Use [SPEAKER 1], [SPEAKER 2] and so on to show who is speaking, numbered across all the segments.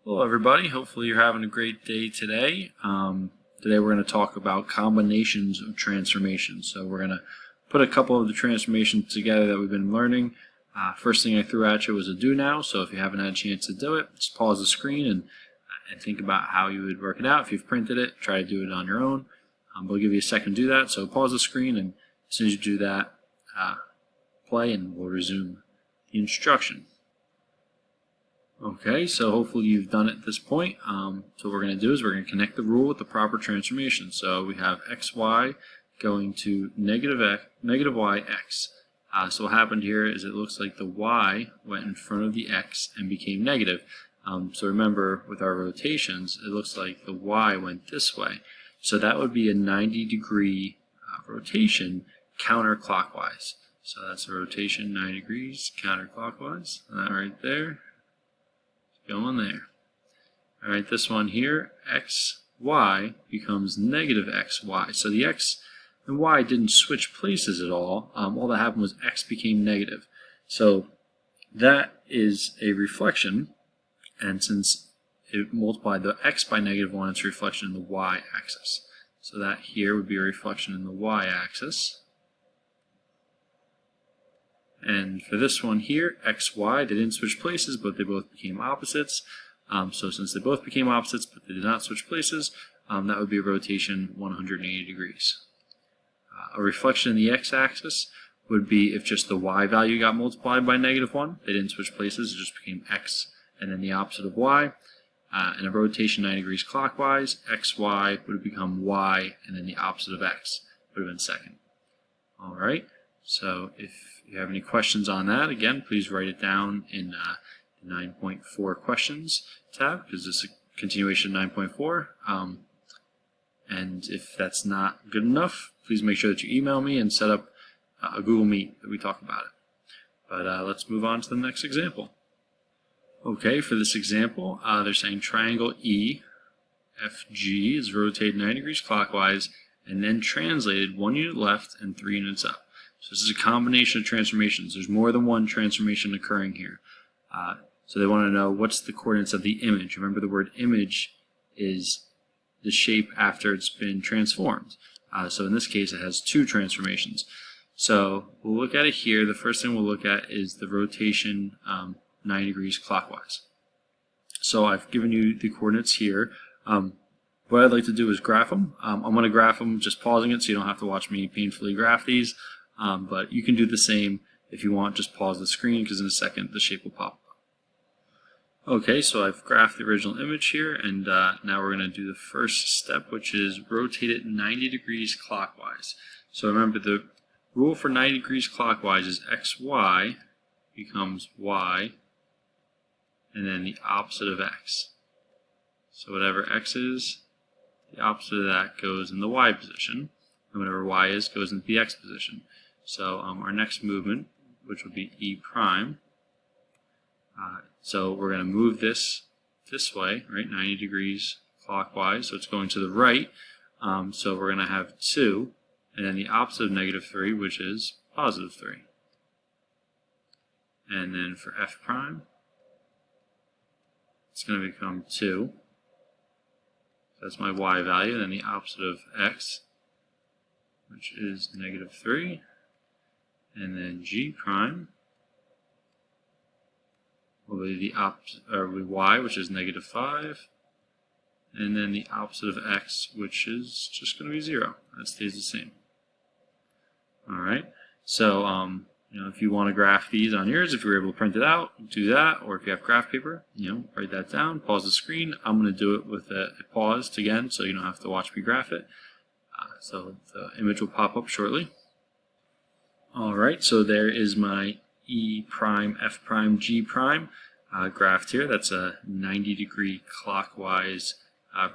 [SPEAKER 1] Hello everybody, hopefully you're having a great day today. Today we're going to talk about combinations of transformations. So we're going to put a couple of the transformations together that we've been learning. First thing I threw at you was a do now, so if you haven't had a chance to do it, just pause the screen and think about how you would work it out. If you've printed it, try to do it on your own. We'll give you a second to do that, so pause the screen, and as soon as you do that, play and we'll resume the instruction. Okay, so hopefully you've done it at this point. So what we're going to do is we're going to connect the rule with the proper transformation. So we have xy going to negative y x. So what happened here is it looks like the y went in front of the x and became negative. So remember, with our rotations, it looks like the y went this way. So that would be a 90-degree rotation counterclockwise. So that's a rotation 90 degrees counterclockwise. That right there. Going there. Alright, this one here, xy becomes negative xy. So the x and y didn't switch places at all. All that happened was x became negative. So that is a reflection, and since it multiplied the x by -1, it's a reflection in the y-axis. So that here would be a reflection in the y-axis. And for this one here, xy, they didn't switch places, but they both became opposites. So since they both became opposites, but they did not switch places, that would be a rotation 180 degrees. A reflection in the x-axis would be if just the y value got multiplied by -1. They didn't switch places, it just became x and then the opposite of y. And a rotation 90 degrees clockwise, xy would have become y and then the opposite of x would have been second. Alright, so if you have any questions on that, again, please write it down in the 9.4 questions tab, because this is a continuation of 9.4. And if that's not good enough, please make sure that you email me and set up a Google Meet that we talk about it. But let's move on to the next example. Okay, for this example, they're saying triangle EFG is rotated 90 degrees clockwise and then translated 1 unit left and 3 units up. So this is a combination of transformations. There's more than one transformation occurring here. So they want to know what's the coordinates of the image. Remember, the word image is the shape after it's been transformed. So in this case, it has two transformations. So we'll look at it here. The first thing we'll look at is the rotation 90 degrees clockwise. So I've given you the coordinates here. What I'd like to do is graph them. I'm going to graph them just pausing it so you don't have to watch me painfully graph these. But you can do the same if you want. Just pause the screen, because in a second the shape will pop up. Okay, so I've graphed the original image here, and now we're going to do the first step, which is rotate it 90 degrees clockwise. So remember, the rule for 90 degrees clockwise is xy becomes y and then the opposite of x. So whatever x is, the opposite of that goes in the y position, and whatever y is goes into the x position. So our next movement, which would be E prime, so we're going to move this way, right, 90 degrees clockwise, so it's going to the right. So we're going to have 2, and then the opposite of -3, which is +3. And then for F prime, it's going to become 2. So that's my y value, and then the opposite of x, which is -3. And then G prime will be the opposite, or y, which is -5, and then the opposite of x, which is just going to be 0. That stays the same. All right. So if you want to graph these on yours, if you're able to print it out, do that. Or if you have graph paper, write that down. Pause the screen. I'm going to do it with a paused again, so you don't have to watch me graph it. So the image will pop up shortly. Alright, so there is my E prime, F prime, G prime graphed here. That's a 90-degree clockwise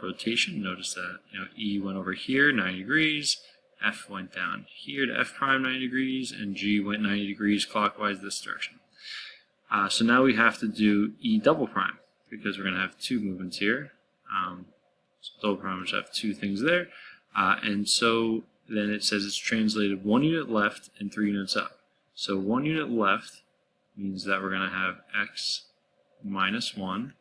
[SPEAKER 1] rotation. Notice that E went over here 90 degrees, F went down here to F prime 90 degrees, and G went 90 degrees clockwise this direction. So now we have to do E double prime, because we're going to have two movements here. So double prime, which have two things there. And so then it says it's translated 1 unit left and 3 units up. So 1 unit left means that we're going to have x minus 1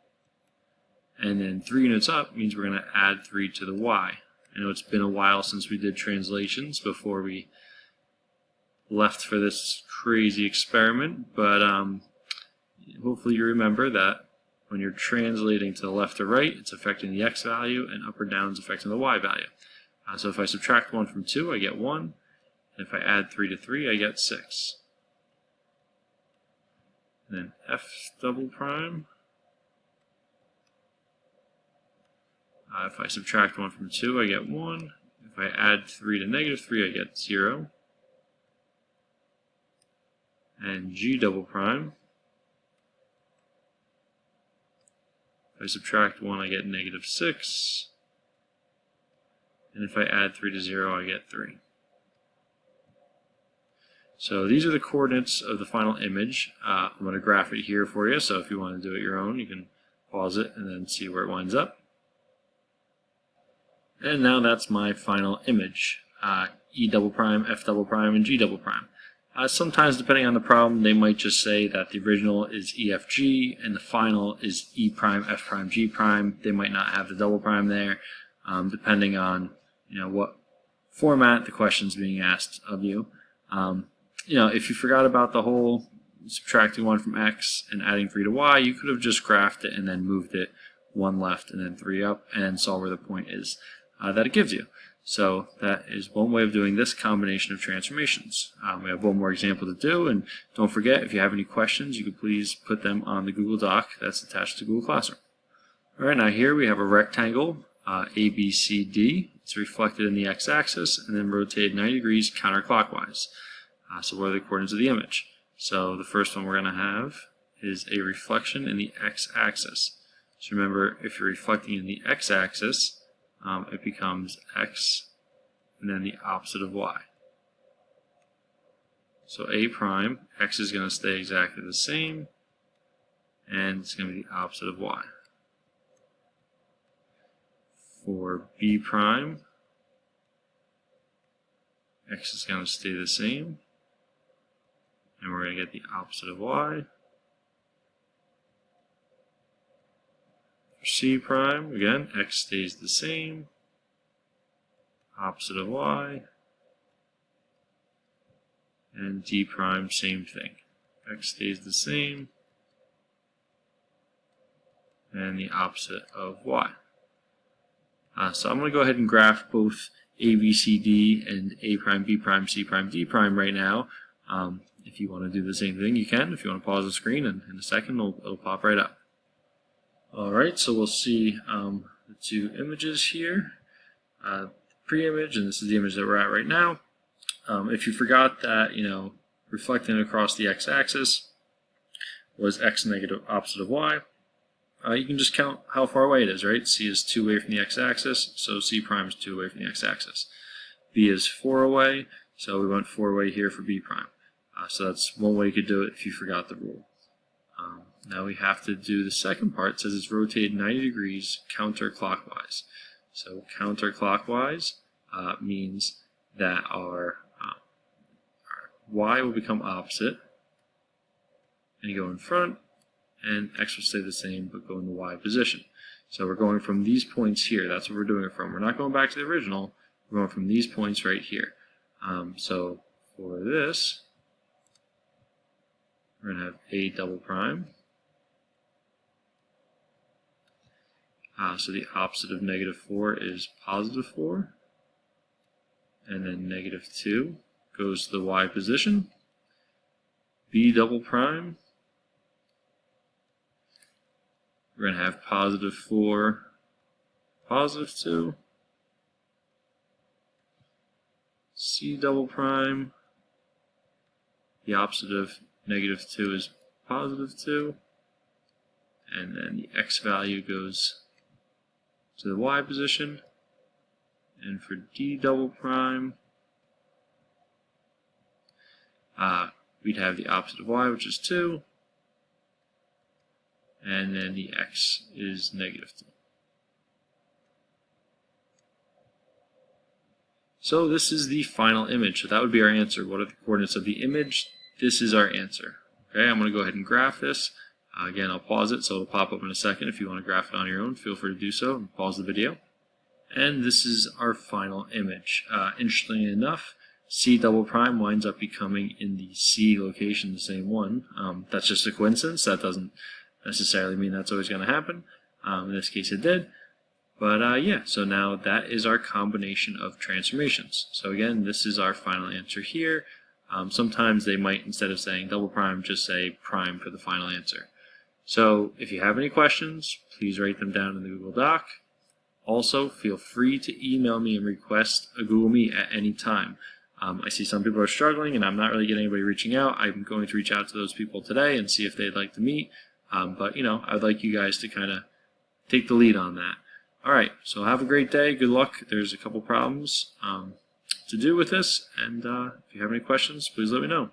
[SPEAKER 1] and then 3 units up means we're going to add 3 to the y. I know it's been a while since we did translations before we left for this crazy experiment, but hopefully you remember that when you're translating to the left or right, it's affecting the x value, and up or down is affecting the y value. So if I subtract 1 from 2, I get 1. And if I add 3 to 3, I get 6. And then f double prime. If I subtract 1 from 2, I get 1. If I add 3 to negative 3, I get 0. And g double prime. If I subtract 1, I get negative 6. And if I add 3 to 0, I get 3. So these are the coordinates of the final image. I'm going to graph it here for you, so if you want to do it your own, you can pause it and then see where it winds up. And now that's my final image, E double prime, F double prime, and G double prime. Sometimes, depending on the problem, they might just say that the original is EFG and the final is E prime, F prime, G prime. They might not have the double prime there, depending on what format the question is being asked of you. If you forgot about the whole subtracting 1 from x and adding 3 to y, you could have just graphed it and then moved it 1 left and then 3 up and saw where the point is that it gives you. So that is one way of doing this combination of transformations. We have one more example to do, and don't forget, if you have any questions, you could please put them on the Google Doc that's attached to Google Classroom. Alright, now here we have a rectangle, ABCD. It's reflected in the x-axis and then rotated 90 degrees counterclockwise. So what are the coordinates of the image? So the first one we're going to have is a reflection in the x-axis. So remember, if you're reflecting in the x-axis, it becomes x and then the opposite of y. So A prime, x is going to stay exactly the same, and it's going to be the opposite of y. For B prime, x is going to stay the same, and we're going to get the opposite of y. For C prime, again, x stays the same, opposite of y. And D prime, same thing. X stays the same, and the opposite of y. So I'm going to go ahead and graph both A, B, C, D, and A prime, B prime, C prime, D prime right now. If you want to do the same thing, you can. If you want to pause the screen, and in a second it'll pop right up. Alright, so we'll see the two images here. Pre-image, and this is the image that we're at right now. If you forgot that, reflecting across the x-axis was x negative opposite of y, you can just count how far away it is, right? C is 2 away from the x-axis, so C prime is 2 away from the x-axis. B is 4 away, so we went 4 away here for B prime. So that's one way you could do it if you forgot the rule. Now we have to do the second part. It says it's rotated 90 degrees counterclockwise. So counterclockwise means that our y will become opposite and go in front, and x will stay the same but go in the y position. So we're going from these points here. That's what we're doing it from. We're not going back to the original. We're going from these points right here. So for this, we're going to have A double prime. So the opposite of negative 4 is positive 4. And then negative 2 goes to the y position. B double prime. We're going to have positive 4, positive 2. C double prime. The opposite of negative 2 is positive 2. And then the x value goes to the y position. And for D double prime, we'd have the opposite of y, which is 2. And then the x is negative 2. So this is the final image. So that would be our answer. What are the coordinates of the image? This is our answer. Okay, I'm going to go ahead and graph this. Again, I'll pause it so it'll pop up in a second. If you want to graph it on your own, feel free to do so and pause the video. And this is our final image. Interestingly enough, C double prime winds up becoming in the C location, the same one. That's just a coincidence. That doesn't necessarily mean that's always going to happen. In this case it did. But yeah, so now that is our combination of transformations. So again, this is our final answer here. Sometimes they might, instead of saying double prime, just say prime for the final answer. So if you have any questions, please write them down in the Google Doc. Also, feel free to email me and request a Google Meet at any time. I see some people are struggling and I'm not really getting anybody reaching out. I'm going to reach out to those people today and see if they'd like to meet. But, you know, I'd like you guys to kind of take the lead on that. All right, so have a great day. Good luck. There's a couple problems to do with this. And if you have any questions, please let me know.